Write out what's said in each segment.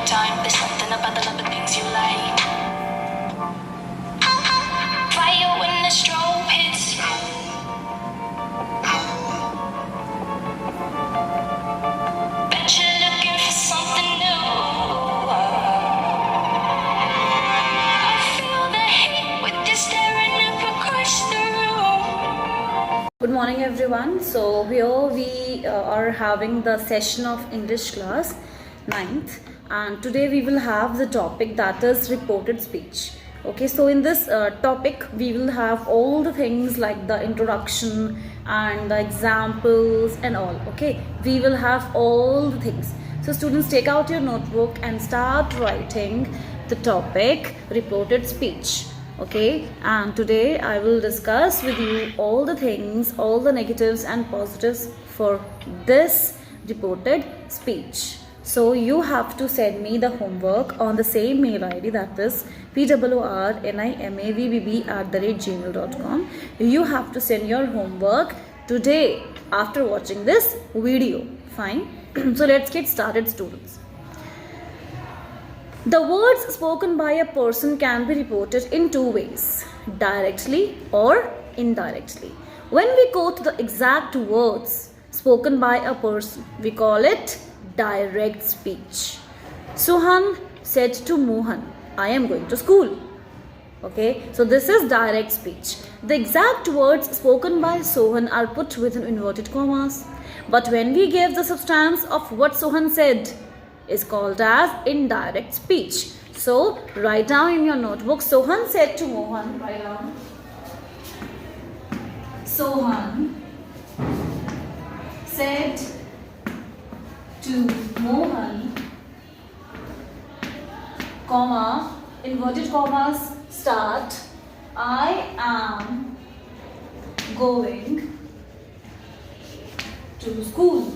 time. There's something about the love of things you like. Fire when the strobe hits. Bet you're looking for something new. I feel the heat with you staring up across the room. Good morning everyone. So here we are having the session of English class 9th, and today we will have the topic that is reported speech. Okay, so in this topic we will have all the things like the introduction and the examples and all. Okay, we will have all the things. So students, take out your notebook and start writing the topic reported speech. Okay, and today I will discuss with you all the things, all the negatives and positives for this reported speech. So you have to send me the homework on the same mail ID, that is pwrnimavabb@gmail.com. You have to send your homework today after watching this video. Fine. So let's get started, students. The words spoken by a person can be reported in two ways, directly or indirectly. When we quote the exact words spoken by a person, we call it direct speech. Suhan said to Mohan, I am going to school. Okay, so this is direct speech. The exact words spoken by Sohan are put within inverted commas. But when we give the substance of what Sohan said, is called as indirect speech. So write down in your notebook, Sohan said to Mohan, write down. Sohan said to Mohan, comma, inverted commas start, I am going to school.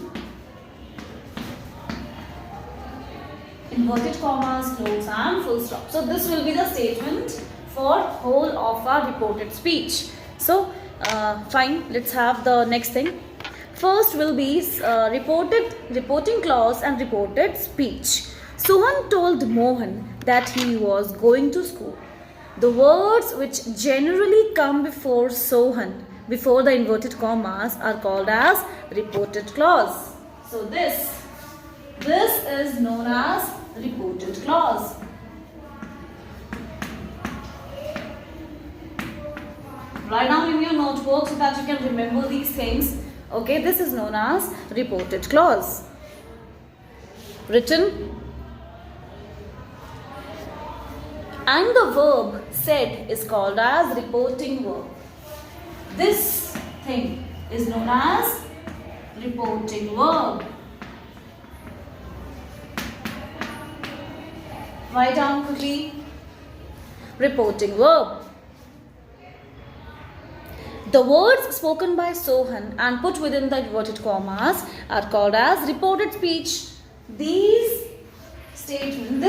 Inverted commas, close and full stop. So this will be the statement for whole of our reported speech. So fine, let's have the next thing. First will be reporting clause and reported speech. Suhan told Mohan that he was going to school. The words which generally come before Sohan, before the inverted commas, are called as reported clause. So this is known as reported clause. Write down in your notebook so that you can remember these things. Okay, this is known as reported clause. Written. And the verb said is called as reporting verb. This thing is known as reporting verb. Write down quickly. Reporting verb. The words spoken by Sohan and put within the inverted commas are called as reported speech. This statement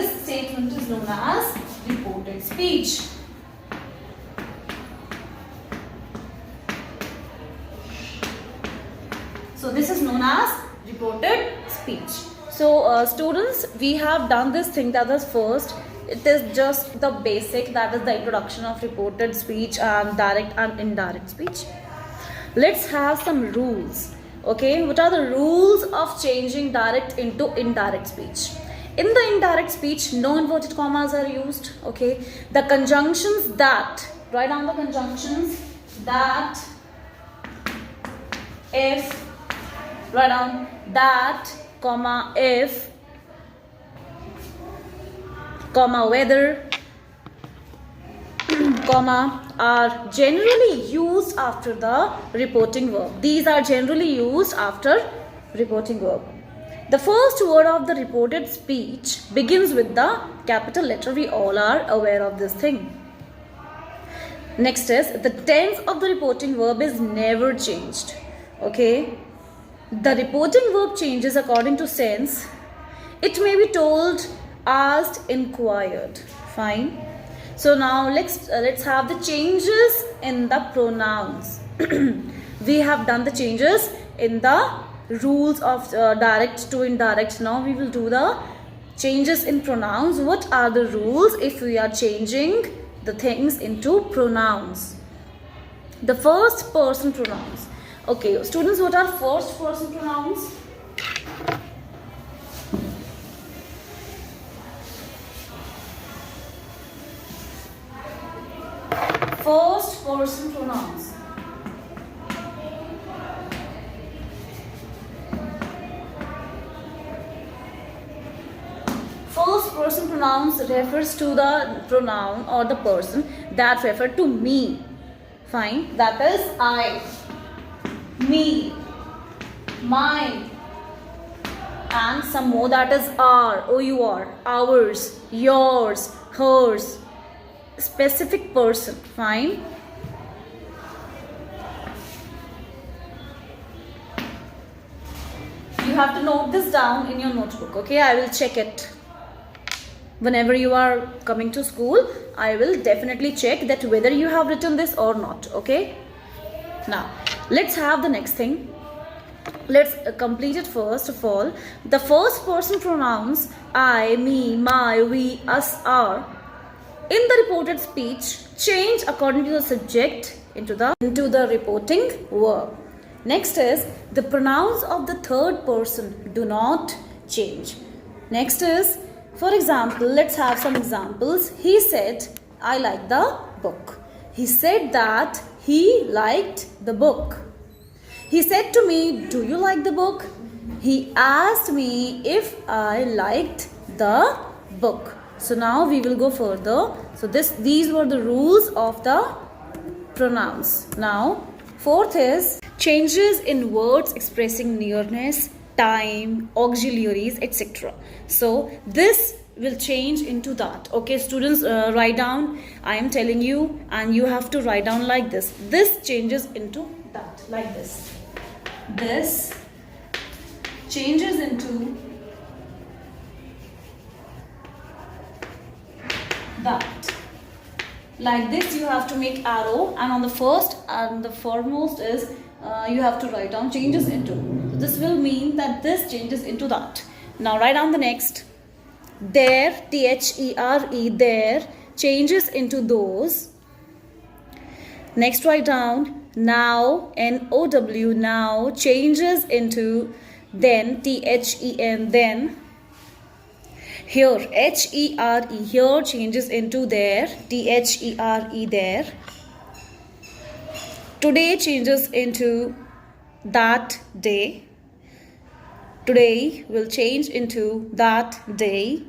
is known as reported speech. So this is known as reported speech. So students, we have done this thing, that is first, it is just the basic, that is the introduction of reported speech and direct and indirect speech. Let's have some rules. Okay, what are the rules of changing direct into indirect speech? In the indirect speech, no inverted commas are used. Okay, the conjunctions that, write down the conjunctions that, if, write down that, comma, if, comma, whether, comma, are generally used after the reporting verb. These are generally used after reporting verb. The first word of the reported speech begins with the capital letter. We all are aware of this thing. Next is, the tense of the reporting verb is never changed. Okay. The reporting verb changes according to sense. It may be told, asked, inquired. Fine. So now let's have the changes in the pronouns. We have done the changes in the rules of direct to indirect. Now we will do the changes in pronouns. What are the rules if we are changing the things into pronouns? The first person pronouns. Okay, students, what are first person pronouns? First person pronouns. First person pronouns refers to the pronoun or the person that refer to me. Fine, that is I, me, mine, and some more, that is our, our, ours, yours, hers, specific person. Fine. You have to note this down in your notebook. Okay, I will check it. Whenever you are coming to school, I will definitely check that whether you have written this or not. Okay. Now, let's have the next thing. Let's complete it first of all. The first person pronouns I, me, my, we, us, our in the reported speech change according to the subject into the reporting verb. Next is the pronouns of the third person do not change. Next is, for example, let's have some examples. He said, I like the book. He said that he liked the book. He said to me, do you like the book? He asked me if I liked the book. So now we will go further. So these were the rules of the pronouns. Now, fourth is changes in words expressing nearness, time, auxiliaries, etc. So this will change into that. Okay, students, write down. I am telling you, and you have to write down like this. This changes into that, like this. This changes into that. Like this, you have to make arrow, and on the first and the foremost is you have to write down changes into. This will mean that this changes into that. Now write down the next. There, THERE, there changes into those. Next write down now, NOW, now changes into then, THEN, then. Here, HERE, here changes into there, THERE, there. Today changes into that day. Today will change into that day.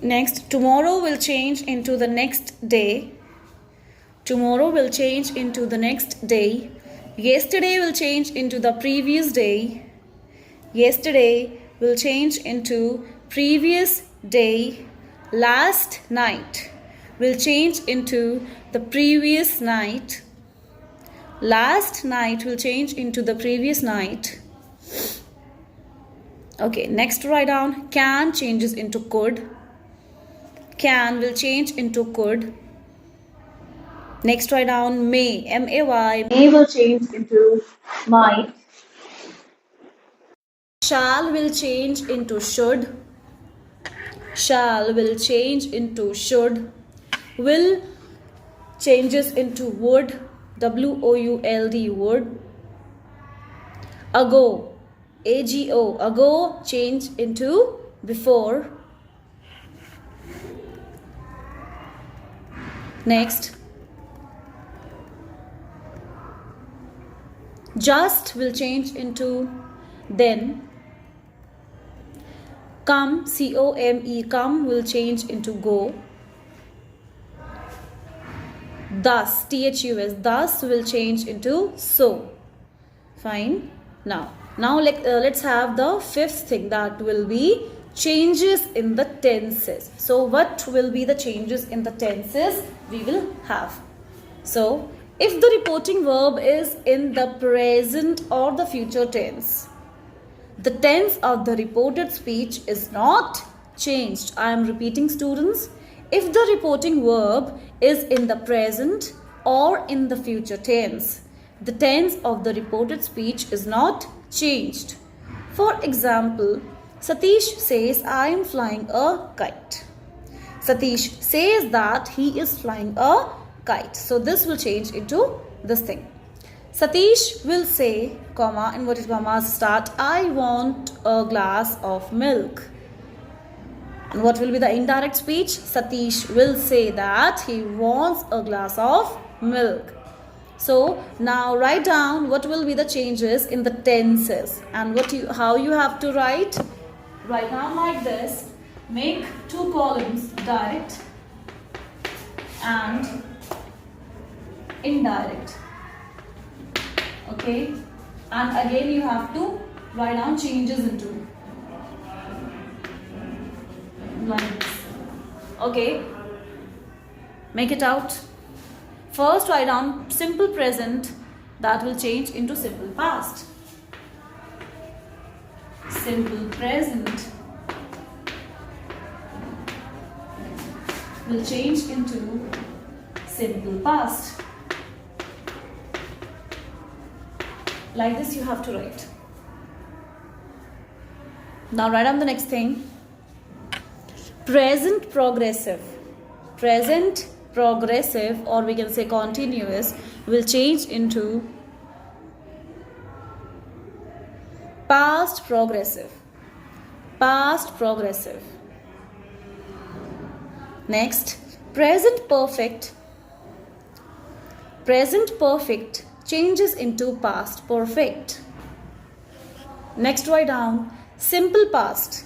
Next, tomorrow will change into the next day. Tomorrow will change into the next day. Yesterday will change into the previous day. Yesterday will change into previous day. Last night will change into the previous night. Last night will change into the previous night. Okay, next write down can changes into could. Can will change into could. Next write down may, M-A-Y, may will change into might. Shall will change into should. Shall will change into should. Will changes into would. W-O-U-L-D, would. Ago, A-G-O, ago change into before. Next, just will change into then. Come, C-O-M-E, come will change into go. Thus, T-H-U-S, thus will change into so. Fine. Now let's have the fifth thing, that will be changes in the tenses. So what will be the changes in the tenses we will have? So if the reporting verb is in the present or the future tense, the tense of the reported speech is not changed. I am repeating, students. If the reporting verb is in the present or in the future tense, the tense of the reported speech is not changed. For example, Satish says, I am flying a kite. Satish says that he is flying a kite. So this will change into this thing. Satish will say, comma, inverted commas start, I want a glass of milk. And what will be the indirect speech? Satish will say that he wants a glass of milk. So now write down what will be the changes in the tenses and how you have to write. Write down like this. Make two columns, direct and indirect. Okay, and again you have to write down changes into like this. Okay, make it out. First write down simple present, that will change into simple past. Simple present will change into simple past. Like this you have to write. Now write down the next thing. Present progressive. Present progressive, or we can say continuous, will change into past progressive. Past progressive. Next, present perfect. Present perfect changes into past perfect. Next write down simple past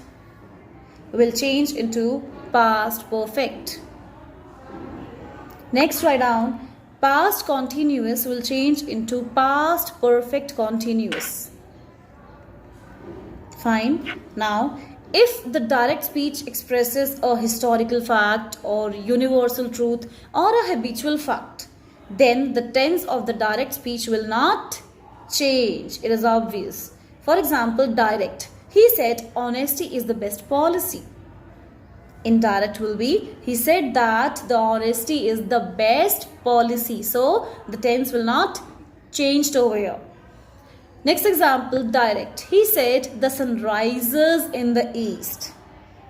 will change into past perfect. Next write down past continuous will change into past perfect continuous. Fine. Now if the direct speech expresses a historical fact or universal truth or a habitual fact, then the tense of the direct speech will not change. It is obvious. For example, direct. He said honesty is the best policy. Indirect will be, he said that the honesty is the best policy. So the tense will not change over here. Next example, direct. He said the sun rises in the east.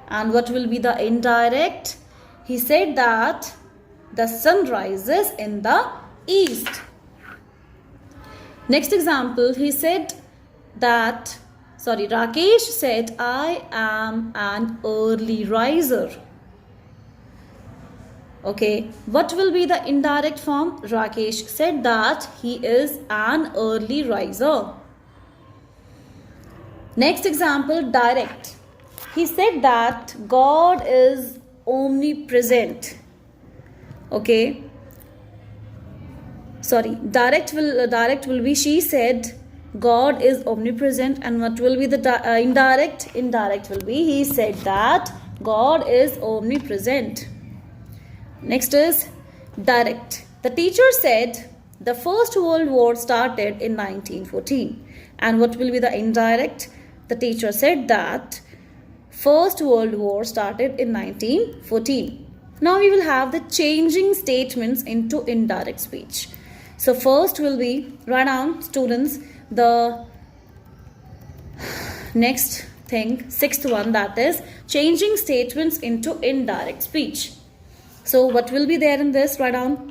And what will be the indirect? He said that the sun rises in the east. Next example, he said that, Rakesh said, I am an early riser. Okay, what will be the indirect form? Rakesh said that he is an early riser. Next example, direct. He said that God is omnipresent. Okay, direct will be, she said God is omnipresent. And what will be the indirect? Indirect will be, he said that God is omnipresent. Next is direct. The teacher said the First World War started in 1914. And what will be the indirect? The teacher said that First World War started in 1914. Now we will have the changing statements into indirect speech. So first will be, write down students, the next thing, sixth one, that is changing statements into indirect speech. So what will be there in this? Write down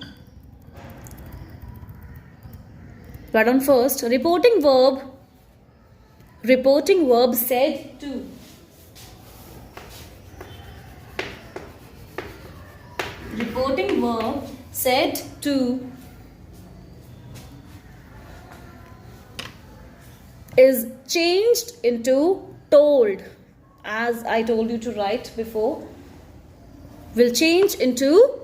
first, reporting verb said to. Reporting verb said to is changed into told. As I told you to write before, will change into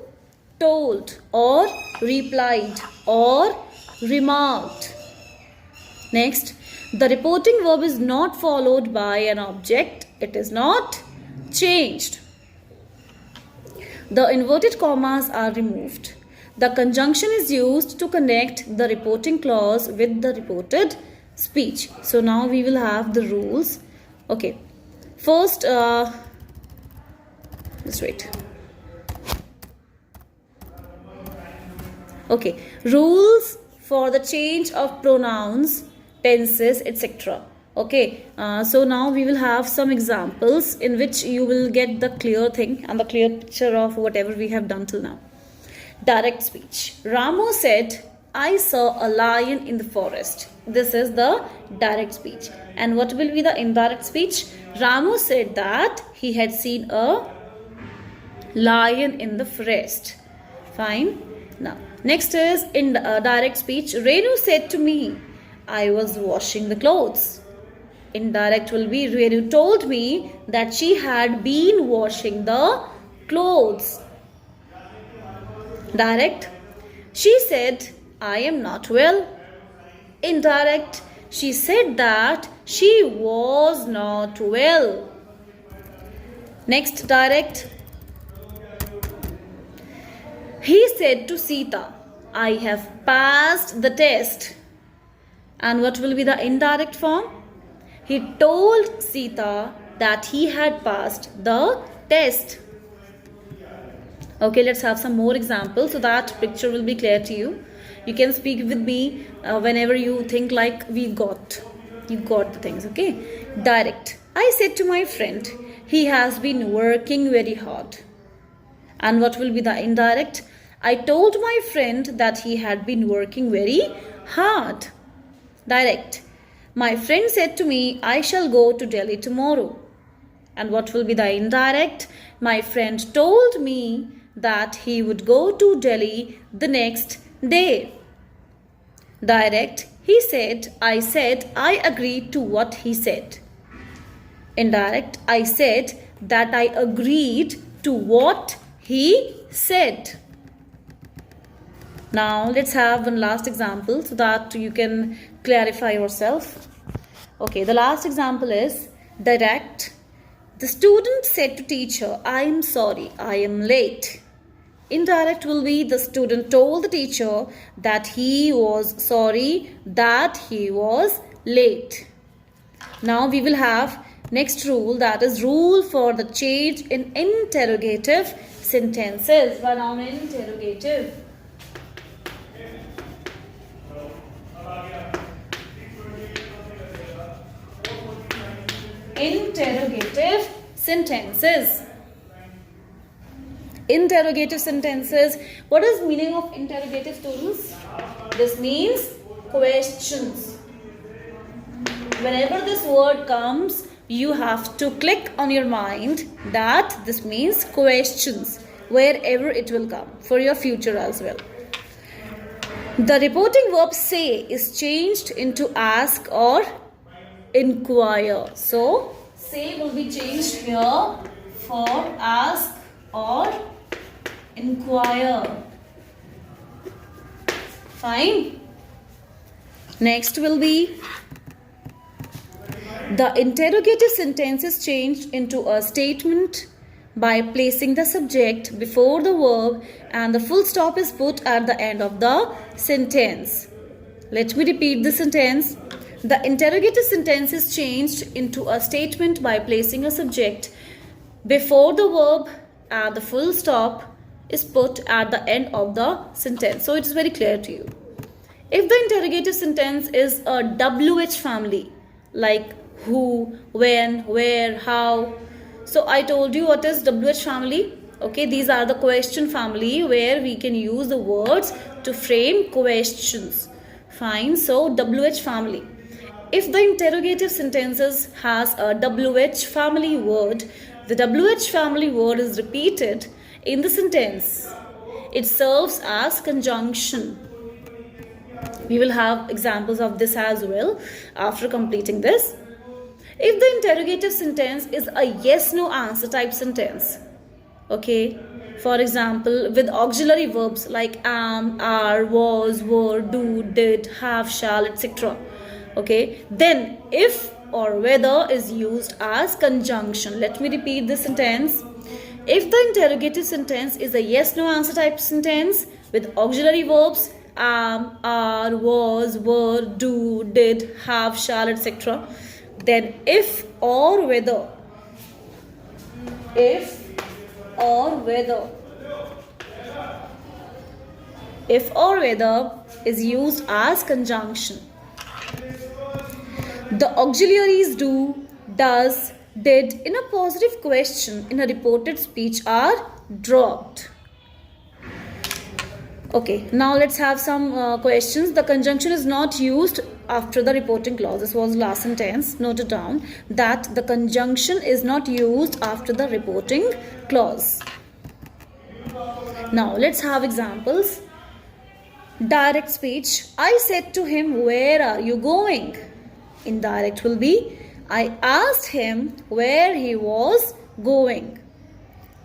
told or replied or remarked. Next, the reporting verb is not followed by an object. It is not changed. The inverted commas are removed. The conjunction is used to connect the reporting clause with the reported speech. So now we will have the rules. Okay. First, just wait. Okay. Rules for the change of pronouns, tenses, etc. Okay, so now we will have some examples in which you will get the clear thing and the clear picture of whatever we have done till now. Direct speech. Ramu said, I saw a lion in the forest. This is the direct speech. And what will be the indirect speech? Ramu said that he had seen a lion in the forest. Fine. Now, next is in direct speech. Renu said to me, I was washing the clothes. Indirect will be Renu told me that she had been washing the clothes. Direct. She said, I am not well. Indirect. She said that she was not well. Next, direct. He said to Sita, I have passed the test. And what will be the indirect form? He told Sita that he had passed the test. Okay, let's have some more examples so that picture will be clear to you. You can speak with me whenever you think like you got the things. Okay, direct. I said to my friend, he has been working very hard. And what will be the indirect? I told my friend that he had been working very hard. Direct. My friend said to me, I shall go to Delhi tomorrow. And what will be the indirect? My friend told me that he would go to Delhi the next day. Direct. He said, I agreed to what he said. Indirect. I said that I agreed to what he said. Now let's have one last example so that you can clarify yourself. Okay, the last example is direct. The student said to teacher, I am sorry, I am late. Indirect will be the student told the teacher that he was sorry that he was late. Now we will have next rule, that is rule for the change in interrogative sentences. Pronoun interrogative. Interrogative sentences. Interrogative sentences. What is meaning of interrogative, students? This means questions. Whenever this word comes, you have to click on your mind that this means questions, wherever it will come, for your future as well. The reporting verb say is changed into ask or inquire. So, say will be changed here for ask or inquire. Fine. Next will be the interrogative sentence is changed into a statement by placing the subject before the verb and the full stop is put at the end of the sentence. Let me repeat the sentence. The interrogative sentence is changed into a statement by placing a subject before the verb and the full stop is put at the end of the sentence. So it is very clear to you. If the interrogative sentence is a WH family, like who, when, where, how. So I told you what is WH family. Okay, these are the question family where we can use the words to frame questions. Fine, so WH family. If the interrogative sentences has a WH family word, the WH family word is repeated in the sentence. It serves as conjunction. We will have examples of this as well after completing this. If the interrogative sentence is a yes-no answer type sentence, okay, for example, with auxiliary verbs like am, are, was, were, do, did, have, shall, etc. Okay, then if or whether is used as conjunction. Let me repeat this sentence. If the interrogative sentence is a yes-no answer type sentence with auxiliary verbs am, are, was, were, do, did, have, shall, etc., then if or whether is used as conjunction. The auxiliaries do, does, did in a positive question in a reported speech are dropped. Okay, now let's have some questions. The conjunction is not used after the reporting clause. This was last sentence. Note it down that the conjunction is not used after the reporting clause. Now let's have examples. Direct speech. I said to him, where are you going? Indirect will be, I asked him where he was going.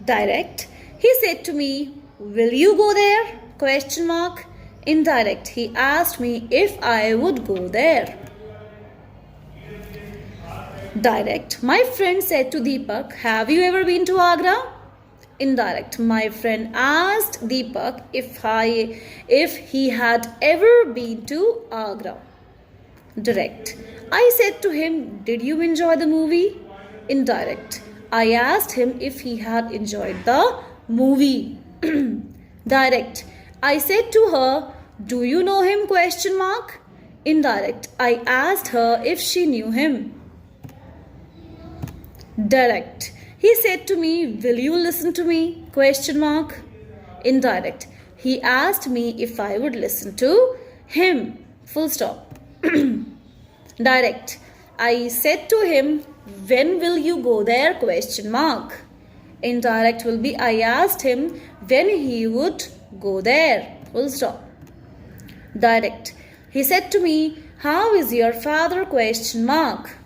Direct. He said to me, will you go there? Question mark. Indirect. He asked me if I would go there. Direct. My friend said to Deepak, have you ever been to Agra? Indirect. My friend asked Deepak if he had ever been to Agra. Direct. I said to him, did you enjoy the movie? Indirect. I asked him if he had enjoyed the movie. Direct. I said to her, do you know him? Question mark. Indirect. I asked her if she knew him. Direct. He said to me, will you listen to me? Question mark. Indirect. He asked me if I would listen to him. Full stop. Direct. I said to him, when will you go there? Question mark. Indirect will be, I asked him when he would go there. Full stop. Direct. He said to me, how is your father? Question mark.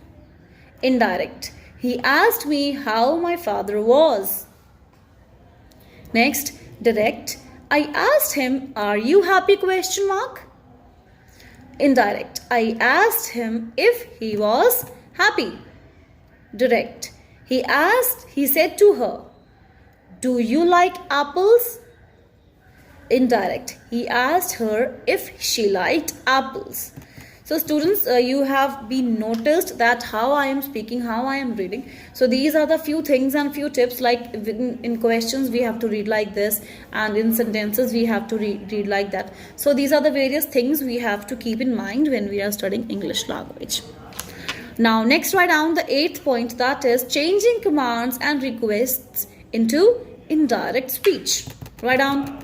Indirect. He asked me how my father was. Next. Direct. I asked him, are you happy? Question mark. Indirect. I asked him if he was happy. Direct. He said to her, do you like apples? Indirect. He asked her if she liked apples. So students, you have been noticed that how I am speaking, how I am reading. So these are the few things and few tips, like in questions we have to read like this, and in sentences we have to read like that. So these are the various things we have to keep in mind when we are studying English language. Now next, write down the 8th point, that is changing commands and requests into indirect speech. Write down.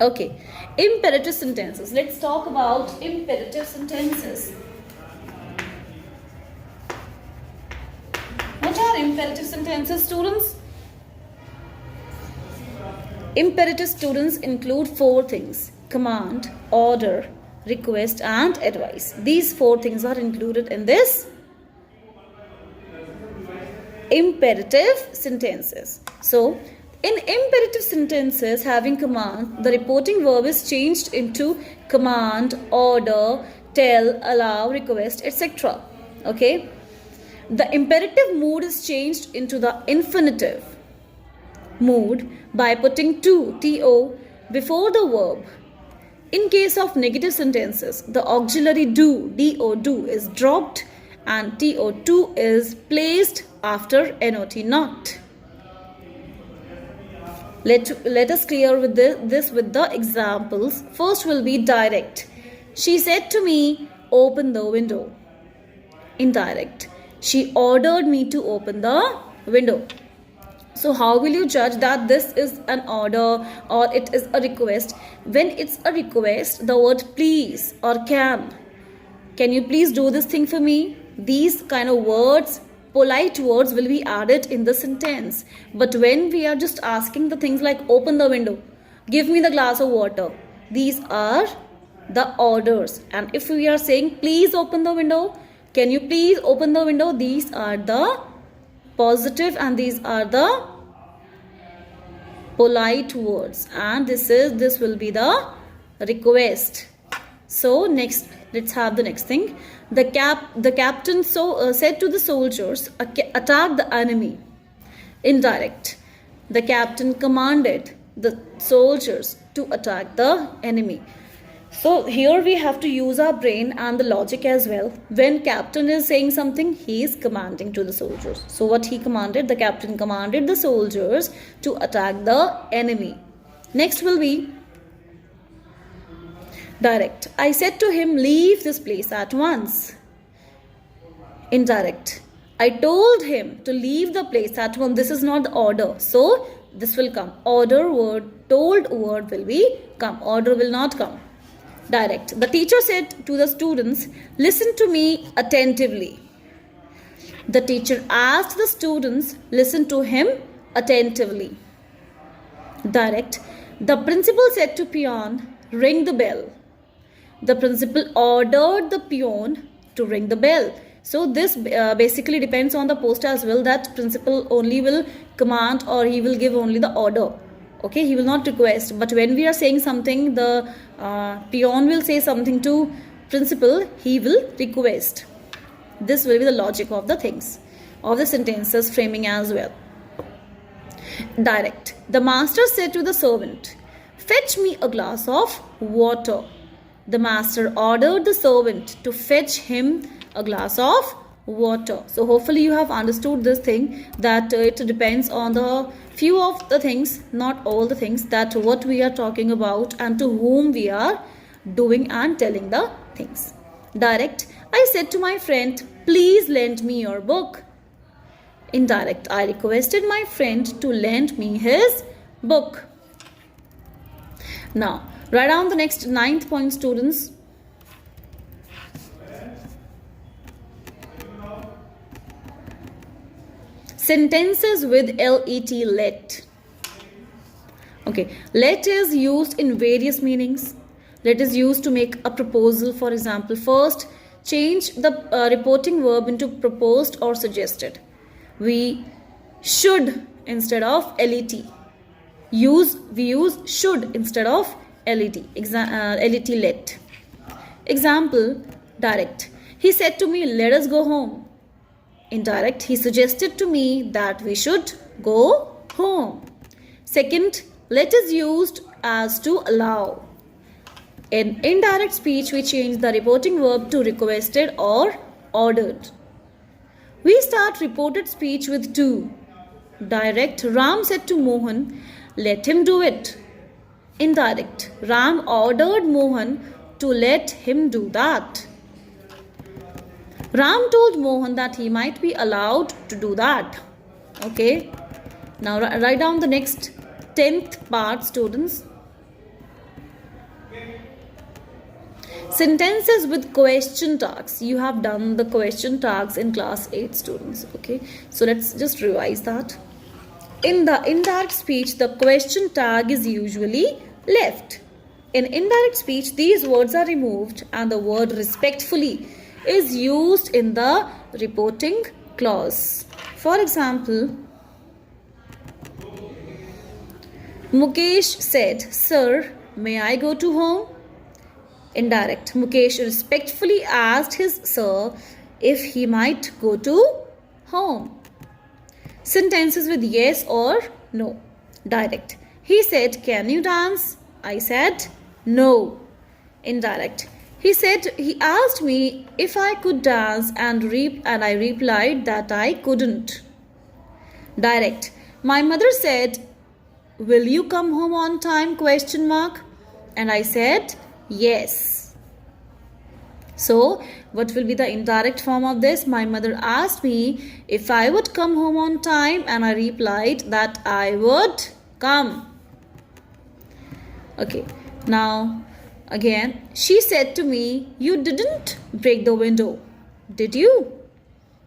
Okay, imperative sentences. Let's talk about imperative sentences. What are imperative sentences, students? Imperative students include 4 things: command, order, request and advice. These 4 things are included in this imperative sentences. So in imperative sentences having command, the reporting verb is changed into command, order, tell, allow, request, etc. Okay. The imperative mood is changed into the infinitive mood by putting to before the verb. In case of negative sentences, the auxiliary do is dropped and to is placed after not not. Let us clear with this with the examples. First will be direct. She said to me, open the window. Indirect. She ordered me to open the window. So how will you judge that this is an order or it is a request? When it's a request, the word please or can you please do this thing for me? These kind of words, polite words, will be added in the sentence. But when we are just asking the things like open the window, give me the glass of water, these are the orders. And if we are saying please open the window, can you please open the window, these are the positive and these are the polite words, and this will be the request. So next, let's have the next thing. The captain said to the soldiers, attack the enemy. Indirect. The captain commanded the soldiers to attack the enemy. So here we have to use our brain and the logic as well. When captain is saying something, he is commanding to the soldiers. So what he commanded? The captain commanded the soldiers to attack the enemy. Next will be Direct. I said to him, leave this place at once. Indirect. I told him to leave the place at once. This is not the order. So this will come. Order word, told word will be come. Order will not come. Direct. The teacher said to the students, listen to me attentively. The teacher asked the students, listen to him attentively. Direct. The principal said to peon, ring the bell. The principal ordered the peon to ring the bell. So this basically depends on the post as well, that principal only will command or he will give only the order. Okay, he will not request. But when we are saying something, the peon will say something to principal, he will request. This will be the logic of the things, of the sentences framing as well. Direct. The master said to the servant, fetch me a glass of water. The master ordered the servant to fetch him a glass of water. So hopefully you have understood this thing, that it depends on the few of the things, not all the things, that what we are talking about and to whom we are doing and telling the things. Direct. I said to my friend, please lend me your book. Indirect. I requested my friend to lend me his book. Now, write down the next 9th point, students. Sentences with let. Okay, let is used in various meanings. Let is used to make a proposal. For example, first, change the reporting verb into proposed or suggested. We should instead of let. We use should instead of let. Let. Example, direct. He said to me, let us go home. Indirect. He suggested to me that we should go home. Second, let is used as to allow. In indirect speech, we change the reporting verb to requested or ordered. We start reported speech with to. Direct. Ram said to Mohan, let him do it. Indirect. Ram ordered Mohan to let him do that. Ram told Mohan that he might be allowed to do that. Okay. Now write down the next 10th part, students. Sentences with question tags. You have done the question tags in class 8, students. Okay. So let's just revise that. In the indirect speech, the question tag is usually left. In indirect speech, these words are removed and the word respectfully is used in the reporting clause. For example, Mukesh said, sir, may I go to home? Indirect. Mukesh respectfully asked his sir if he might go to home. Sentences with yes or no. Direct. He said, can you dance? I said, no. Indirect. He asked me if I could dance and I replied that I couldn't. Direct. My mother said, will you come home on time? ? And I said, yes. So, what will be the indirect form of this? My mother asked me if I would come home on time and I replied that I would come. Okay. Now, again, she said to me, you didn't break the window, did you?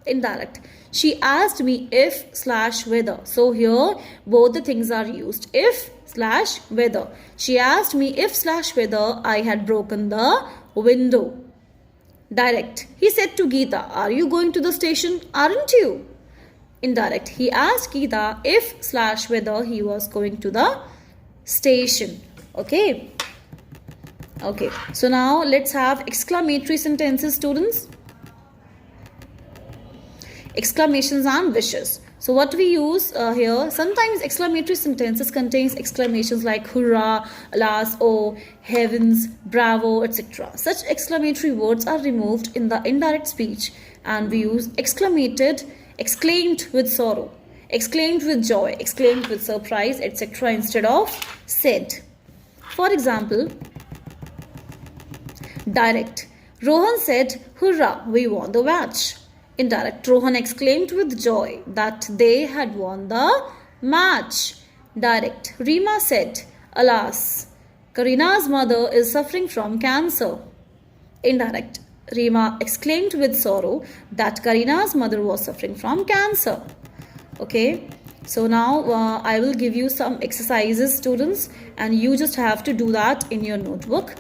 Indirect. She asked me if / whether. So here both the things are used. If / whether. She asked me if / whether I had broken the window. Direct. He said to Geeta, are you going to the station? Aren't you? Indirect. He asked Geeta if / whether he was going to the station. Okay. Okay. So now let's have exclamatory sentences, students. Exclamations and wishes. So what we use here, sometimes exclamatory sentences contains exclamations like hurrah, alas, oh, heavens, bravo, etc. Such exclamatory words are removed in the indirect speech and we use exclaimed with sorrow, exclaimed with joy, exclaimed with surprise, etc. instead of said. For example, Direct. Rohan said, "Hurrah, we won the match." Indirect. Rohan exclaimed with joy that they had won the match. Direct. Rima said, "Alas, Karina's mother is suffering from cancer." Indirect. Rima exclaimed with sorrow that Karina's mother was suffering from cancer. Okay, so now I will give you some exercises, students, and you just have to do that in your notebook.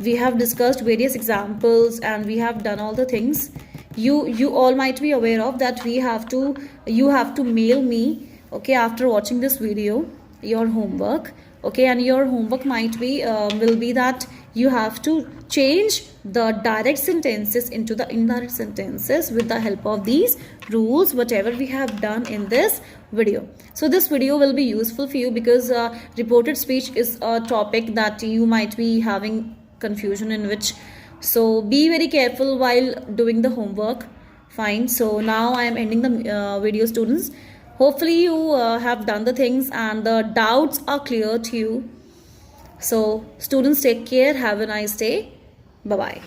We have discussed various examples and we have done all the things. You all might be aware of that. You have to mail me, okay, after watching this video, your homework. Okay, and your homework might be will be that you have to change the direct sentences into the indirect sentences with the help of these rules, whatever we have done in this video. So this video will be useful for you because reported speech is a topic that you might be having confusion in which. So be very careful while doing the homework. Fine. So now I am ending the video, students. Hopefully you have done the things and the doubts are clear to you. So students, take care. Have a nice day. Bye-bye.